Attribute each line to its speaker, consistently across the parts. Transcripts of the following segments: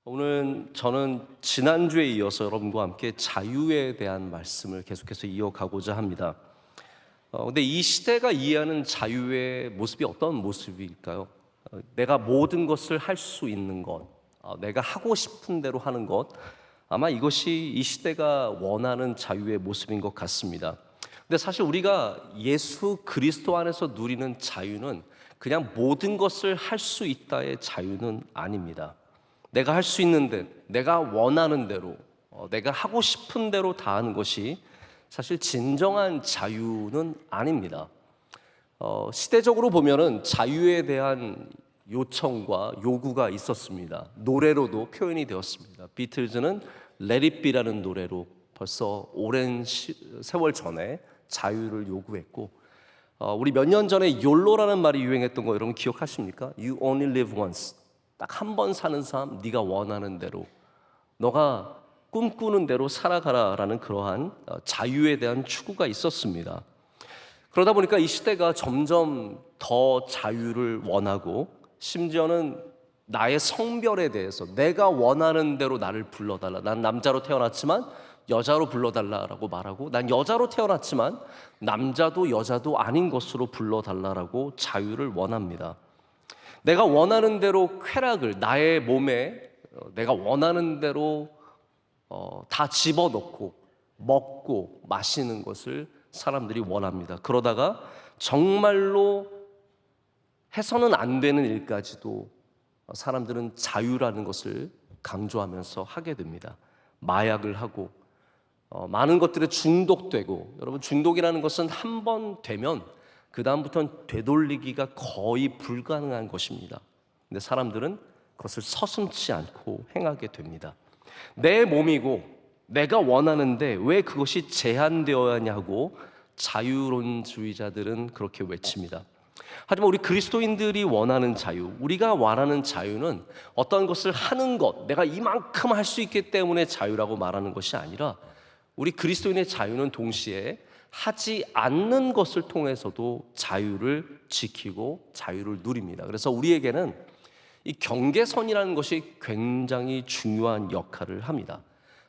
Speaker 1: 오늘 저는 지난주에 이어서 여러분과 함께 자유에 대한 말씀을 계속해서 이어가고자 합니다. 근데 이 시대가 이해하는 자유의 모습이 어떤 모습일까요? 내가 모든 것을 할 수 있는 것, 내가 하고 싶은 대로 하는 것, 아마 이것이 이 시대가 원하는 자유의 모습인 것 같습니다. 근데 사실 우리가 예수 그리스도 안에서 누리는 자유는 그냥 모든 것을 할 수 있다의 자유는 아닙니다. 내가 할 수 있는 데, 내가 원하는 대로, 내가 하고 싶은 대로 다 하는 것이 사실 진정한 자유는 아닙니다. 시대적으로 보면은 자유에 대한 요청과 요구가 있었습니다. 노래로도 표현이 되었습니다. 비틀즈는 Let It Be라는 노래로 벌써 오랜 세월 전에 자유를 요구했고, 우리 몇 년 전에 YOLO라는 말이 유행했던 거 여러분 기억하십니까? You only live once. 딱 한 번 사는 삶, 네가 원하는 대로, 너가 꿈꾸는 대로 살아가라라는 그러한 자유에 대한 추구가 있었습니다. 그러다 보니까 이 시대가 점점 더 자유를 원하고, 심지어는 나의 성별에 대해서 내가 원하는 대로 나를 불러달라. 난 남자로 태어났지만 여자로 불러달라라고 말하고, 난 여자로 태어났지만 남자도 여자도 아닌 것으로 불러달라라고 자유를 원합니다. 내가 원하는 대로 쾌락을 나의 몸에 내가 원하는 대로 다 집어넣고 먹고 마시는 것을 사람들이 원합니다. 그러다가 정말로 해서는 안 되는 일까지도 사람들은 자유라는 것을 강조하면서 하게 됩니다. 마약을 하고 많은 것들에 중독되고, 여러분 중독이라는 것은 한 번 되면 그 다음부터는 되돌리기가 거의 불가능한 것입니다. 근데 사람들은 그것을 서슴지 않고 행하게 됩니다. 내 몸이고 내가 원하는데 왜 그것이 제한되어야 하냐고 자유론주의자들은 그렇게 외칩니다. 하지만 우리 그리스도인들이 원하는 자유, 우리가 원하는 자유는 어떤 것을 하는 것, 내가 이만큼 할 수 있기 때문에 자유라고 말하는 것이 아니라, 우리 그리스도인의 자유는 동시에 하지 않는 것을 통해서도 자유를 지키고 자유를 누립니다. 그래서 우리에게는 이 경계선이라는 것이 굉장히 중요한 역할을 합니다.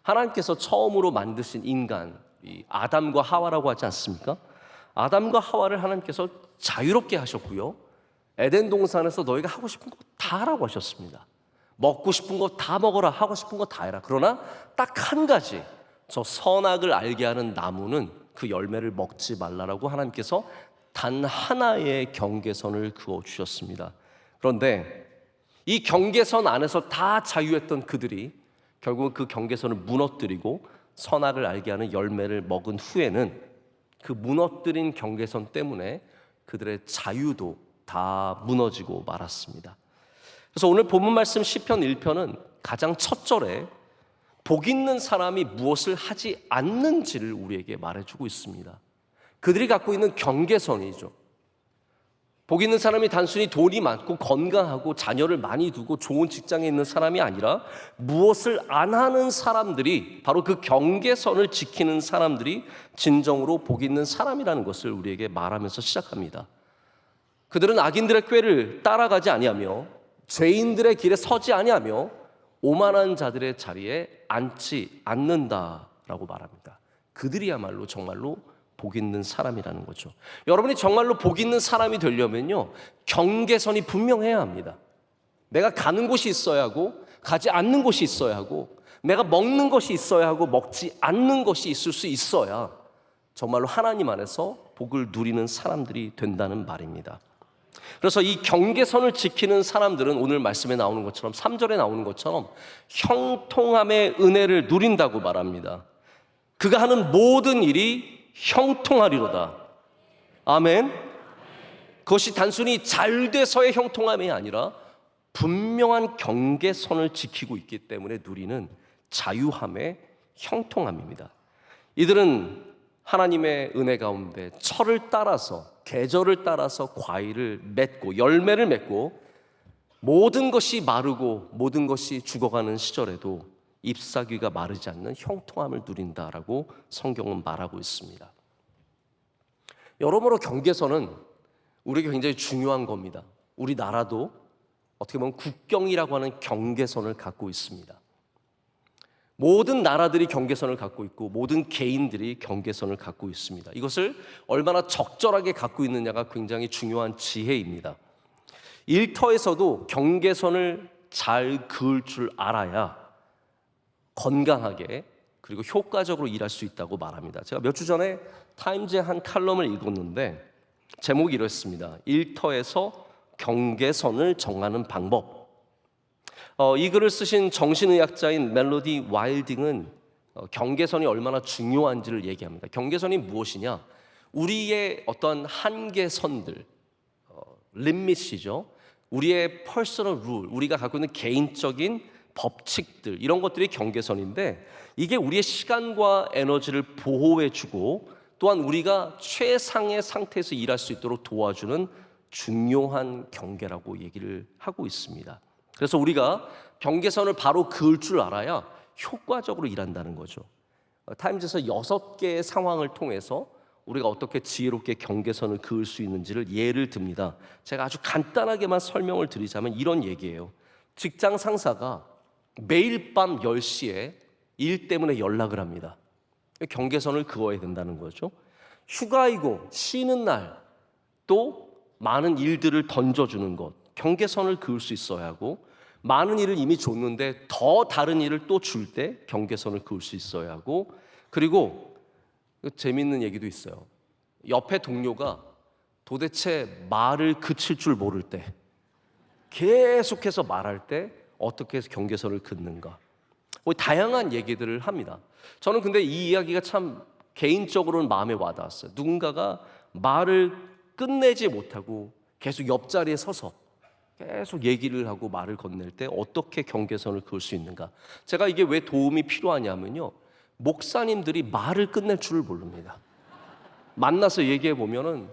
Speaker 1: 하나님께서 처음으로 만드신 인간, 이 아담과 하와라고 하지 않습니까? 아담과 하와를 하나님께서 자유롭게 하셨고요, 에덴 동산에서 너희가 하고 싶은 거 다 하라고 하셨습니다. 먹고 싶은 거 다 먹어라, 하고 싶은 거 다 해라. 그러나 딱 한 가지, 저 선악을 알게 하는 나무는 그 열매를 먹지 말라라고 하나님께서 단 하나의 경계선을 그어주셨습니다. 그런데 이 경계선 안에서 다 자유했던 그들이 결국 그 경계선을 무너뜨리고 선악을 알게 하는 열매를 먹은 후에는 그 무너뜨린 경계선 때문에 그들의 자유도 다 무너지고 말았습니다. 그래서 오늘 본문 말씀 시편 1편은 가장 첫 절에 복 있는 사람이 무엇을 하지 않는지를 우리에게 말해주고 있습니다. 그들이 갖고 있는 경계선이죠. 복 있는 사람이 단순히 돈이 많고 건강하고 자녀를 많이 두고 좋은 직장에 있는 사람이 아니라, 무엇을 안 하는 사람들이, 바로 그 경계선을 지키는 사람들이 진정으로 복 있는 사람이라는 것을 우리에게 말하면서 시작합니다. 그들은 악인들의 꾀를 따라가지 아니하며 죄인들의 길에 서지 아니하며 오만한 자들의 자리에 앉지 않는다라고 말합니다. 그들이야말로 정말로 복 있는 사람이라는 거죠. 여러분이 정말로 복 있는 사람이 되려면요, 경계선이 분명해야 합니다. 내가 가는 곳이 있어야 하고 가지 않는 곳이 있어야 하고, 내가 먹는 것이 있어야 하고 먹지 않는 것이 있을 수 있어야 정말로 하나님 안에서 복을 누리는 사람들이 된다는 말입니다. 그래서 이 경계선을 지키는 사람들은 오늘 말씀에 나오는 것처럼, 3절에 나오는 것처럼 형통함의 은혜를 누린다고 말합니다. 그가 하는 모든 일이 형통하리로다. 아멘. 그것이 단순히 잘 돼서의 형통함이 아니라 분명한 경계선을 지키고 있기 때문에 누리는 자유함의 형통함입니다. 이들은 하나님의 은혜 가운데 철을 따라서, 계절을 따라서 과일을 맺고 열매를 맺고, 모든 것이 마르고 모든 것이 죽어가는 시절에도 잎사귀가 마르지 않는 형통함을 누린다라고 성경은 말하고 있습니다. 여러모로 경계선은 우리에게 굉장히 중요한 겁니다. 우리나라도 어떻게 보면 국경이라고 하는 경계선을 갖고 있습니다. 모든 나라들이 경계선을 갖고 있고 모든 개인들이 경계선을 갖고 있습니다. 이것을 얼마나 적절하게 갖고 있느냐가 굉장히 중요한 지혜입니다. 일터에서도 경계선을 잘 그을 줄 알아야 건강하게 그리고 효과적으로 일할 수 있다고 말합니다. 제가 몇 주 전에 타임즈의 한 칼럼을 읽었는데 제목이 이렇습니다. 일터에서 경계선을 정하는 방법. 이 글을 쓰신 정신의학자인 멜로디 와일딩은 경계선이 얼마나 중요한지를 얘기합니다. 경계선이 무엇이냐? 우리의 어떤 한계선들, 리밋이죠. 우리의 퍼스널 룰, 우리가 갖고 있는 개인적인 법칙들, 이런 것들이 경계선인데 이게 우리의 시간과 에너지를 보호해주고 또한 우리가 최상의 상태에서 일할 수 있도록 도와주는 중요한 경계라고 얘기를 하고 있습니다. 그래서 우리가 경계선을 바로 그을 줄 알아야 효과적으로 일한다는 거죠. 타임즈에서 6개의 상황을 통해서 우리가 어떻게 지혜롭게 경계선을 그을 수 있는지를 예를 듭니다. 제가 아주 간단하게만 설명을 드리자면 이런 얘기예요. 직장 상사가 매일 밤 10시에 일 때문에 연락을 합니다. 경계선을 그어야 된다는 거죠. 휴가이고 쉬는 날 또 많은 일들을 던져주는 것, 경계선을 그을 수 있어야 하고, 많은 일을 이미 줬는데 더 다른 일을 또 줄 때 경계선을 그을 수 있어야 하고, 그리고 재밌는 얘기도 있어요. 옆에 동료가 도대체 말을 그칠 줄 모를 때, 계속해서 말할 때 어떻게 해서 경계선을 긋는가, 뭐 다양한 얘기들을 합니다. 저는 근데 이 이야기가 참 개인적으로는 마음에 와닿았어요. 누군가가 말을 끝내지 못하고 계속 옆자리에 서서 계속 얘기를 하고 말을 건넬 때 어떻게 경계선을 그을 수 있는가. 제가 이게 왜 도움이 필요하냐면요, 목사님들이 말을 끝낼 줄을 모릅니다. 만나서 얘기해 보면은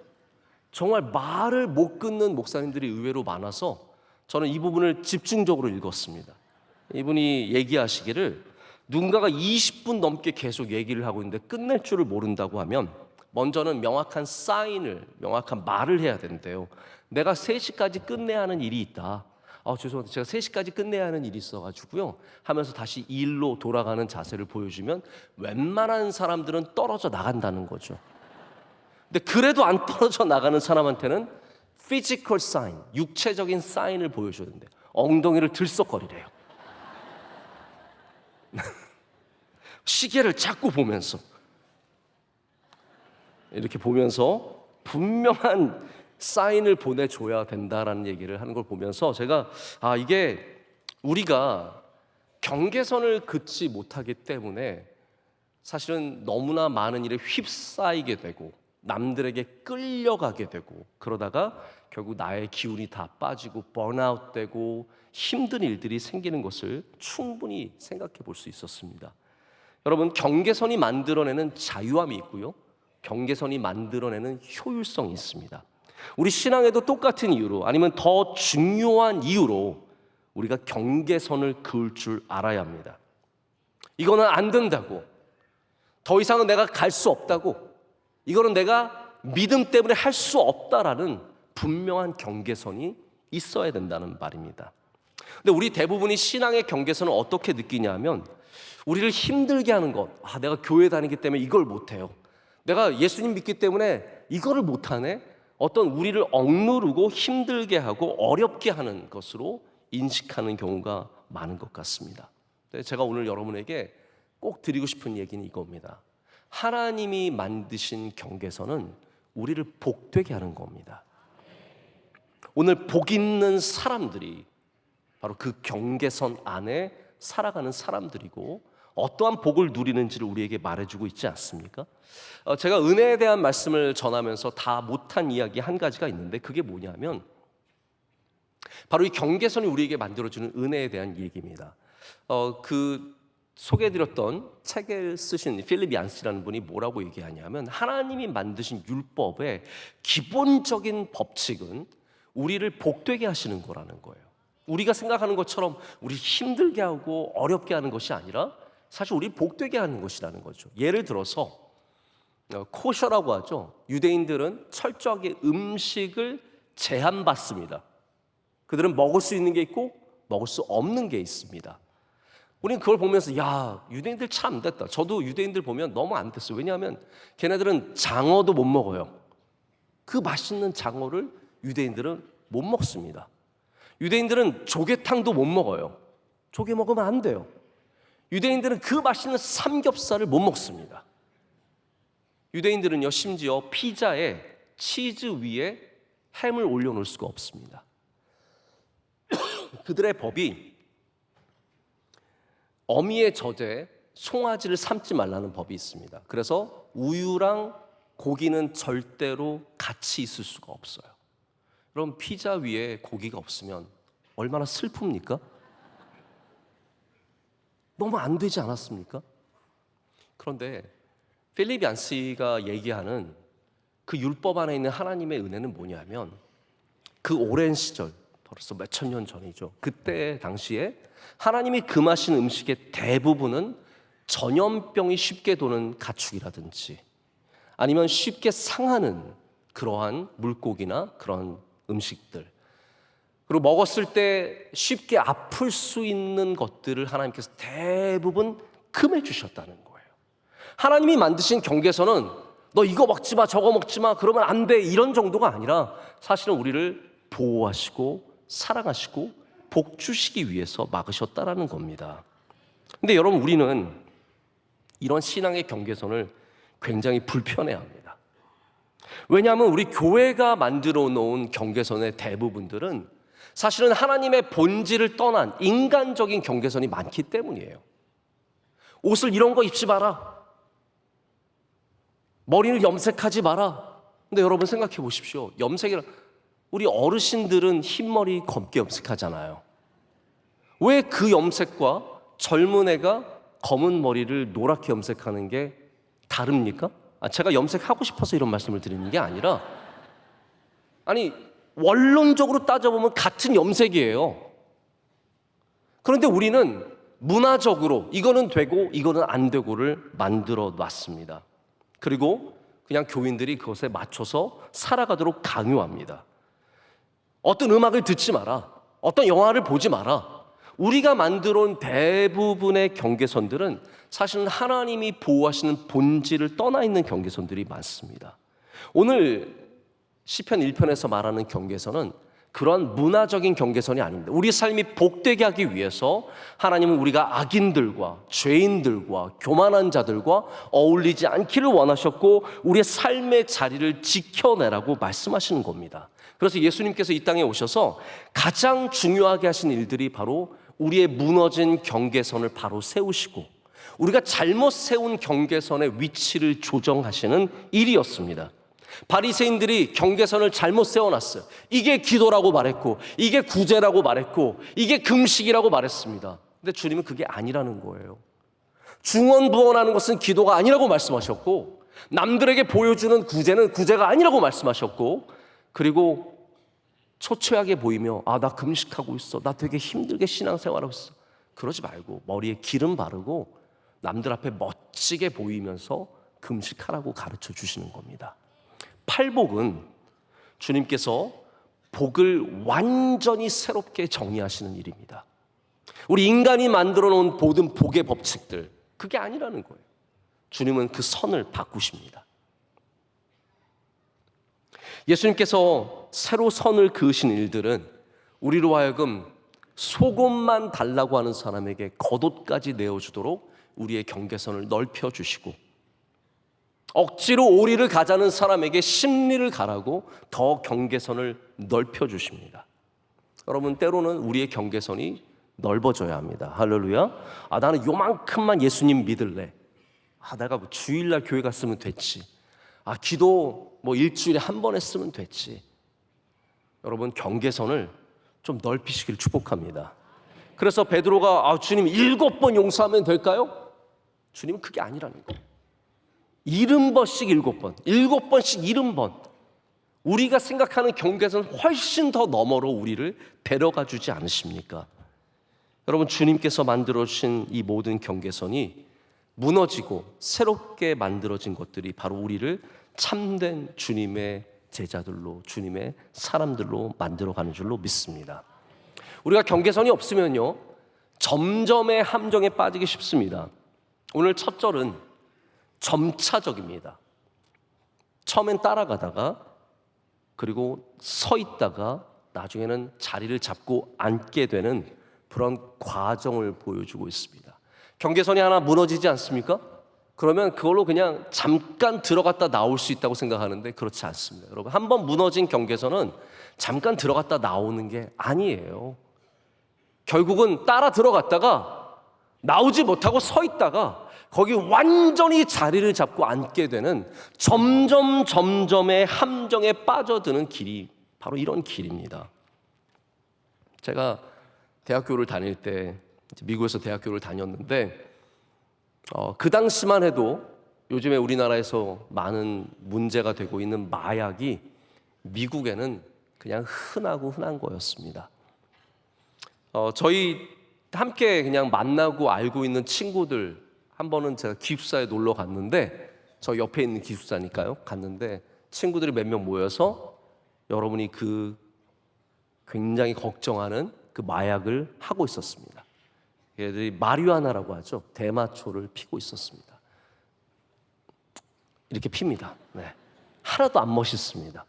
Speaker 1: 정말 말을 못 끊는 목사님들이 의외로 많아서 저는 이 부분을 집중적으로 읽었습니다. 이분이 얘기하시기를 누군가가 20분 넘게 계속 얘기를 하고 있는데 끝낼 줄을 모른다고 하면 먼저는 명확한 사인을, 명확한 말을 해야 되는데요. 내가 3시까지 끝내야 하는 일이 있다. 죄송합니다. 제가 3시까지 끝내야 하는 일이 있어가지고요. 하면서 다시 일로 돌아가는 자세를 보여주면 웬만한 사람들은 떨어져 나간다는 거죠. 근데 그래도 안 떨어져 나가는 사람한테는 피지컬 사인, 육체적인 사인을 보여줘야 되는데 엉덩이를 들썩거리래요. 시계를 자꾸 보면서 이렇게 보면서 분명한 사인을 보내줘야 된다라는 얘기를 하는 걸 보면서 제가 이게 우리가 경계선을 긋지 못하기 때문에 사실은 너무나 많은 일에 휩싸이게 되고 남들에게 끌려가게 되고 그러다가 결국 나의 기운이 다 빠지고 번아웃되고 힘든 일들이 생기는 것을 충분히 생각해 볼 수 있었습니다. 여러분, 경계선이 만들어내는 자유함이 있고요, 경계선이 만들어내는 효율성이 있습니다. 우리 신앙에도 똑같은 이유로, 아니면 더 중요한 이유로 우리가 경계선을 그을 줄 알아야 합니다. 이거는 안 된다고, 더 이상은 내가 갈 수 없다고, 이거는 내가 믿음 때문에 할 수 없다라는 분명한 경계선이 있어야 된다는 말입니다. 근데 우리 대부분이 신앙의 경계선을 어떻게 느끼냐 하면 우리를 힘들게 하는 것, 내가 교회 다니기 때문에 이걸 못해요, 내가 예수님 믿기 때문에 이거를 못하네, 어떤 우리를 억누르고 힘들게 하고 어렵게 하는 것으로 인식하는 경우가 많은 것 같습니다. 제가 오늘 여러분에게 꼭 드리고 싶은 얘기는 이겁니다. 하나님이 만드신 경계선은 우리를 복되게 하는 겁니다. 오늘 복 있는 사람들이 바로 그 경계선 안에 살아가는 사람들이고 어떠한 복을 누리는지를 우리에게 말해주고 있지 않습니까? 제가 은혜에 대한 말씀을 전하면서 다 못한 이야기 한 가지가 있는데 그게 뭐냐면 바로 이 경계선이 우리에게 만들어주는 은혜에 대한 얘기입니다. 그 소개해드렸던 책을 쓰신 필립 얀스라는 분이 뭐라고 얘기하냐면 하나님이 만드신 율법의 기본적인 법칙은 우리를 복되게 하시는 거라는 거예요. 우리가 생각하는 것처럼 우리 힘들게 하고 어렵게 하는 것이 아니라 사실 우리 복되게 하는 것이라는 거죠. 예를 들어서 코셔라고 하죠. 유대인들은 철저하게 음식을 제한받습니다. 그들은 먹을 수 있는 게 있고 먹을 수 없는 게 있습니다. 우리는 그걸 보면서 야, 유대인들 참 안 됐다. 저도 유대인들 보면 너무 안 됐어요. 왜냐하면 걔네들은 장어도 못 먹어요. 그 맛있는 장어를 유대인들은 못 먹습니다. 유대인들은 조개탕도 못 먹어요. 조개 먹으면 안 돼요. 유대인들은 그 맛있는 삼겹살을 못 먹습니다. 유대인들은요, 심지어 피자에 치즈 위에 햄을 올려놓을 수가 없습니다. 그들의 법이 어미의 젖에 송아지를 삶지 말라는 법이 있습니다. 그래서 우유랑 고기는 절대로 같이 있을 수가 없어요. 그럼 피자 위에 고기가 없으면 얼마나 슬픕니까? 너무 안 되지 않았습니까? 그런데 필립 얀시가 얘기하는 그 율법 안에 있는 하나님의 은혜는 뭐냐면 그 오랜 시절, 벌써 몇천 년 전이죠. 그때 당시에 하나님이 금하신 음식의 대부분은 전염병이 쉽게 도는 가축이라든지 아니면 쉽게 상하는 그러한 물고기나 그런 음식들, 그리고 먹었을 때 쉽게 아플 수 있는 것들을 하나님께서 대부분 금해 주셨다는 거예요. 하나님이 만드신 경계선은 너 이거 먹지 마, 저거 먹지 마, 그러면 안 돼, 이런 정도가 아니라 사실은 우리를 보호하시고 사랑하시고 복 주시기 위해서 막으셨다라는 겁니다. 근데 여러분, 우리는 이런 신앙의 경계선을 굉장히 불편해합니다. 왜냐하면 우리 교회가 만들어 놓은 경계선의 대부분들은 사실은 하나님의 본질을 떠난 인간적인 경계선이 많기 때문이에요. 옷을 이런 거 입지 마라, 머리를 염색하지 마라. 근데 여러분 생각해 보십시오. 염색이라, 우리 어르신들은 흰머리 검게 염색하잖아요. 왜 그 염색과 젊은 애가 검은 머리를 노랗게 염색하는 게 다릅니까? 제가 염색하고 싶어서 이런 말씀을 드리는 게 아니라, 아니 원론적으로 따져보면 같은 염색이에요. 그런데 우리는 문화적으로 이거는 되고 이거는 안 되고를 만들어 놨습니다. 그리고 그냥 교인들이 그것에 맞춰서 살아가도록 강요합니다. 어떤 음악을 듣지 마라, 어떤 영화를 보지 마라. 우리가 만들어 온 대부분의 경계선들은 사실은 하나님이 보호하시는 본질을 떠나 있는 경계선들이 많습니다. 오늘 시편 1편에서 말하는 경계선은 그러한 문화적인 경계선이 아닙니다. 우리 삶이 복되게 하기 위해서 하나님은 우리가 악인들과 죄인들과 교만한 자들과 어울리지 않기를 원하셨고 우리의 삶의 자리를 지켜내라고 말씀하시는 겁니다. 그래서 예수님께서 이 땅에 오셔서 가장 중요하게 하신 일들이 바로 우리의 무너진 경계선을 바로 세우시고 우리가 잘못 세운 경계선의 위치를 조정하시는 일이었습니다. 바리새인들이 경계선을 잘못 세워놨어요. 이게 기도라고 말했고 이게 구제라고 말했고 이게 금식이라고 말했습니다. 근데 주님은 그게 아니라는 거예요. 중언부언하는 것은 기도가 아니라고 말씀하셨고 남들에게 보여주는 구제는 구제가 아니라고 말씀하셨고, 그리고 초췌하게 보이며 나 금식하고 있어, 나 되게 힘들게 신앙생활하고 있어, 그러지 말고 머리에 기름 바르고 남들 앞에 멋지게 보이면서 금식하라고 가르쳐 주시는 겁니다. 팔복은 주님께서 복을 완전히 새롭게 정의하시는 일입니다. 우리 인간이 만들어 놓은 모든 복의 법칙들, 그게 아니라는 거예요. 주님은 그 선을 바꾸십니다. 예수님께서 새로 선을 그으신 일들은 우리로 하여금 속옷만 달라고 하는 사람에게 겉옷까지 내어주도록 우리의 경계선을 넓혀주시고, 억지로 오리를 가자는 사람에게 심리를 가라고 더 경계선을 넓혀주십니다. 여러분, 때로는 우리의 경계선이 넓어져야 합니다. 할렐루야. 나는 요만큼만 예수님 믿을래. 내가 뭐 주일날 교회 갔으면 됐지. 기도 뭐 일주일에 한 번 했으면 됐지. 여러분, 경계선을 좀 넓히시길 축복합니다. 그래서 베드로가 주님 7번 용서하면 될까요? 주님은 그게 아니라는 거예요. 70번씩 7번, 7번씩 70번. 우리가 생각하는 경계선 훨씬 더 너머로 우리를 데려가 주지 않으십니까? 여러분, 주님께서 만들어주신 이 모든 경계선이 무너지고 새롭게 만들어진 것들이 바로 우리를 참된 주님의 제자들로, 주님의 사람들로 만들어가는 줄로 믿습니다. 우리가 경계선이 없으면요, 점점의 함정에 빠지기 쉽습니다. 오늘 첫 절은 점차적입니다. 처음엔 따라가다가, 그리고 서 있다가 나중에는 자리를 잡고 앉게 되는 그런 과정을 보여주고 있습니다. 경계선이 하나 무너지지 않습니까? 그러면 그걸로 그냥 잠깐 들어갔다 나올 수 있다고 생각하는데 그렇지 않습니다. 여러분, 한번 무너진 경계선은 잠깐 들어갔다 나오는 게 아니에요. 결국은 따라 들어갔다가 나오지 못하고 서 있다가 거기 완전히 자리를 잡고 앉게 되는 점점의 함정에 빠져드는 길이 바로 이런 길입니다. 제가 대학교를 다닐 때 미국에서 대학교를 다녔는데 그 당시만 해도 요즘에 우리나라에서 많은 문제가 되고 있는 마약이 미국에는 그냥 흔한 거였습니다. 저희 함께 그냥 만나고 알고 있는 친구들 한 번은 제가 기숙사에 놀러 갔는데, 저 옆에 있는 기숙사니까요, 갔는데 친구들이 몇 명 모여서 여러분이 그 굉장히 걱정하는 그 마약을 하고 있었습니다. 얘들이 마리화나라고 하죠. 대마초를 피고 있었습니다. 이렇게 핍니다. 네. 하나도 안 멋있습니다.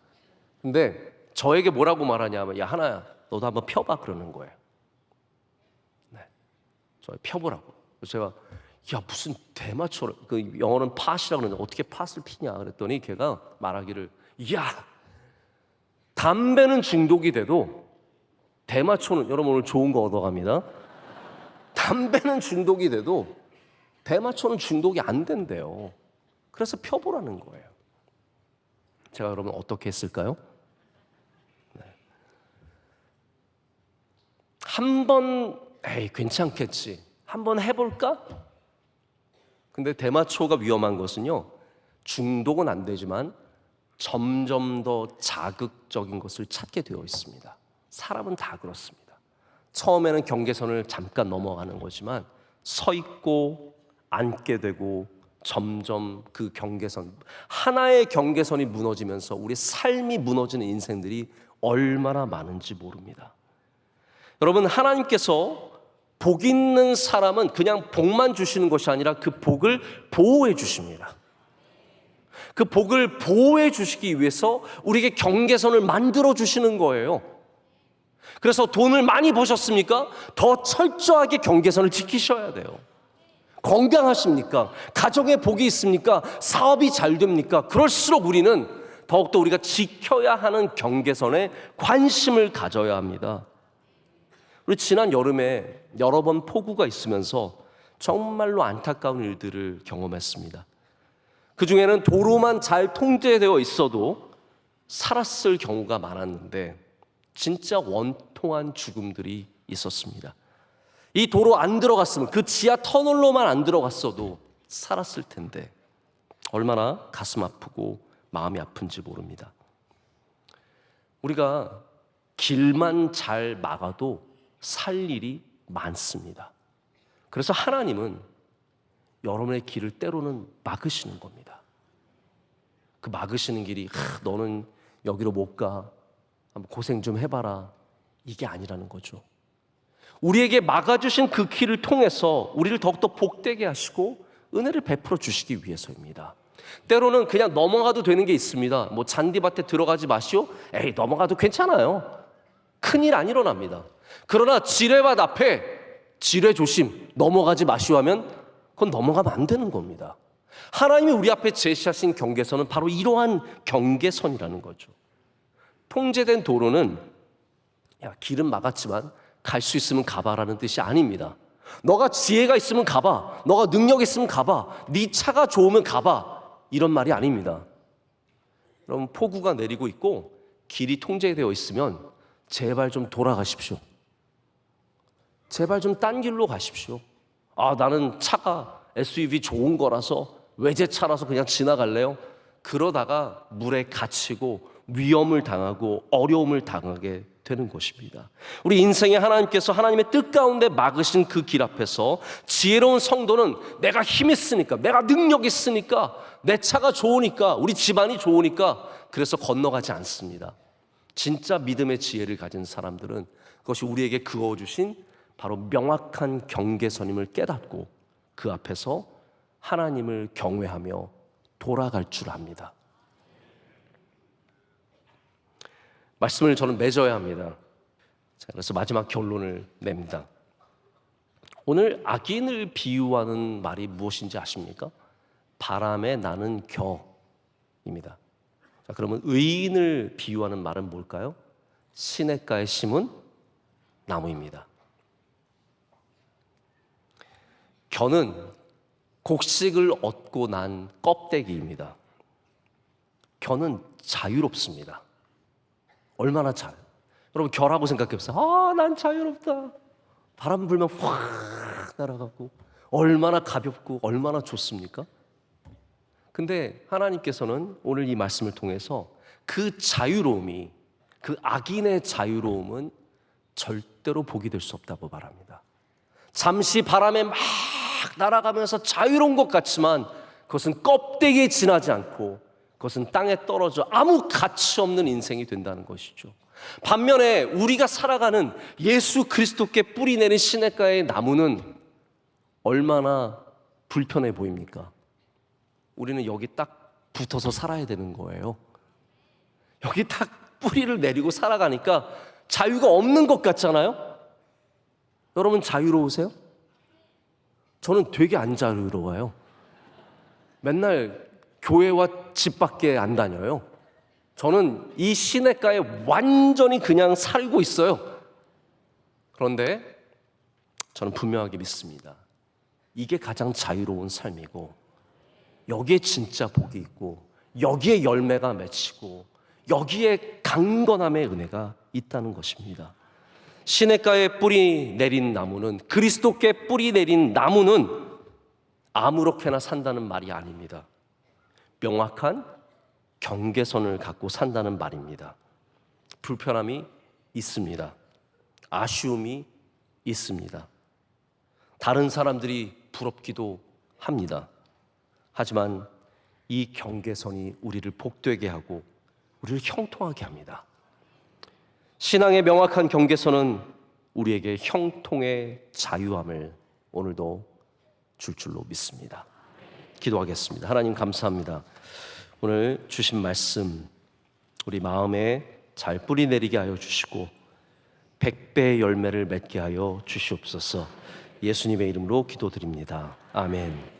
Speaker 1: 근데 저에게 뭐라고 말하냐면, 야, 하나야, 너도 한번 펴봐, 그러는 거예요. 네. 저 펴보라고. 제가, 야, 무슨 대마초를, 그 영어는 팟이라고 그러는데 어떻게 팟을 피냐 그랬더니 걔가 말하기를, 야, 담배는 중독이 돼도 대마초는, 여러분 오늘 좋은 거 얻어갑니다. 담배는 중독이 돼도 대마초는 중독이 안 된대요. 그래서 펴보라는 거예요. 제가 여러분 어떻게 했을까요? 네. 한번 괜찮겠지, 한번 해볼까? 근데 대마초가 위험한 것은요, 중독은 안 되지만 점점 더 자극적인 것을 찾게 되어 있습니다. 사람은 다 그렇습니다. 처음에는 경계선을 잠깐 넘어가는 거지만 서 있고 앉게 되고 점점 그 경계선, 하나의 경계선이 무너지면서 우리 삶이 무너지는 인생들이 얼마나 많은지 모릅니다. 여러분, 하나님께서 복 있는 사람은 그냥 복만 주시는 것이 아니라 그 복을 보호해 주십니다. 그 복을 보호해 주시기 위해서 우리에게 경계선을 만들어 주시는 거예요. 그래서 돈을 많이 버셨습니까? 더 철저하게 경계선을 지키셔야 돼요. 건강하십니까? 가정에 복이 있습니까? 사업이 잘 됩니까? 그럴수록 우리는 더욱더 우리가 지켜야 하는 경계선에 관심을 가져야 합니다. 우리 지난 여름에 여러 번 폭우가 있으면서 정말로 안타까운 일들을 경험했습니다. 그 중에는 도로만 잘 통제되어 있어도 살았을 경우가 많았는데 진짜 원통한 죽음들이 있었습니다. 이 도로 안 들어갔으면, 그 지하 터널로만 안 들어갔어도 살았을 텐데 얼마나 가슴 아프고 마음이 아픈지 모릅니다. 우리가 길만 잘 막아도 살 일이 많습니다. 그래서 하나님은 여러분의 길을 때로는 막으시는 겁니다. 그 막으시는 길이, 너는 여기로 못 가, 한번 고생 좀 해봐라, 이게 아니라는 거죠. 우리에게 막아주신 그 길을 통해서 우리를 더욱더 복되게 하시고 은혜를 베풀어 주시기 위해서입니다. 때로는 그냥 넘어가도 되는 게 있습니다. 뭐 잔디밭에 들어가지 마시오? 에이, 넘어가도 괜찮아요. 큰일 안 일어납니다. 그러나 지뢰밭 앞에 지뢰 조심, 넘어가지 마시오 하면 그건 넘어가면 안 되는 겁니다. 하나님이 우리 앞에 제시하신 경계선은 바로 이러한 경계선이라는 거죠. 통제된 도로는, 야, 길은 막았지만 갈 수 있으면 가봐라는 뜻이 아닙니다. 너가 지혜가 있으면 가봐, 너가 능력 있으면 가봐, 네 차가 좋으면 가봐, 이런 말이 아닙니다. 여러분, 폭우가 내리고 있고 길이 통제되어 있으면 제발 좀 돌아가십시오. 제발 좀 딴 길로 가십시오. 나는 차가 SUV 좋은 거라서, 외제차라서 그냥 지나갈래요. 그러다가 물에 갇히고 위험을 당하고 어려움을 당하게 되는 것입니다. 우리 인생에 하나님께서 하나님의 뜻 가운데 막으신 그 길 앞에서 지혜로운 성도는 내가 힘 있으니까, 내가 능력 있으니까, 내 차가 좋으니까, 우리 집안이 좋으니까 그래서 건너가지 않습니다. 진짜 믿음의 지혜를 가진 사람들은 그것이 우리에게 그어주신 바로 명확한 경계선임을 깨닫고 그 앞에서 하나님을 경외하며 돌아갈 줄 압니다. 말씀을 저는 맺어야 합니다. 자, 그래서 마지막 결론을 냅니다. 오늘 악인을 비유하는 말이 무엇인지 아십니까? 바람에 나는 겨입니다. 자, 그러면 의인을 비유하는 말은 뭘까요? 시냇가에 심은 나무입니다. 겨는 곡식을 얻고 난 껍데기입니다. 겨는 자유롭습니다. 얼마나 여러분 겨라고 생각해보세요. 아, 난 자유롭다. 바람 불면 확 날아가고 얼마나 가볍고 얼마나 좋습니까? 근데 하나님께서는 오늘 이 말씀을 통해서 그 자유로움이, 그 악인의 자유로움은 절대로 복이 될 수 없다고 말합니다. 잠시 바람에 막 날아가면서 자유로운 것 같지만 그것은 껍데기에 지나지 않고 그것은 땅에 떨어져 아무 가치 없는 인생이 된다는 것이죠. 반면에 우리가 살아가는 예수 그리스도께 뿌리 내린 시냇가의 나무는 얼마나 불편해 보입니까? 우리는 여기 딱 붙어서 살아야 되는 거예요. 여기 딱 뿌리를 내리고 살아가니까 자유가 없는 것 같잖아요? 여러분 자유로우세요? 저는 되게 안 자유로워요. 맨날 교회와 집 밖에 안 다녀요. 저는 이 시냇가에 완전히 그냥 살고 있어요. 그런데 저는 분명하게 믿습니다. 이게 가장 자유로운 삶이고 여기에 진짜 복이 있고 여기에 열매가 맺히고 여기에 강건함의 은혜가 있다는 것입니다. 시냇가에 뿌리 내린 나무는, 그리스도께 뿌리 내린 나무는 아무렇게나 산다는 말이 아닙니다. 명확한 경계선을 갖고 산다는 말입니다. 불편함이 있습니다. 아쉬움이 있습니다. 다른 사람들이 부럽기도 합니다. 하지만 이 경계선이 우리를 복되게 하고 우리를 형통하게 합니다. 신앙의 명확한 경계선은 우리에게 형통의 자유함을 오늘도 줄 줄로 믿습니다. 기도하겠습니다. 하나님 감사합니다. 오늘 주신 말씀 우리 마음에 잘 뿌리 내리게 하여 주시고 100배의 열매를 맺게 하여 주시옵소서. 예수님의 이름으로 기도드립니다. 아멘.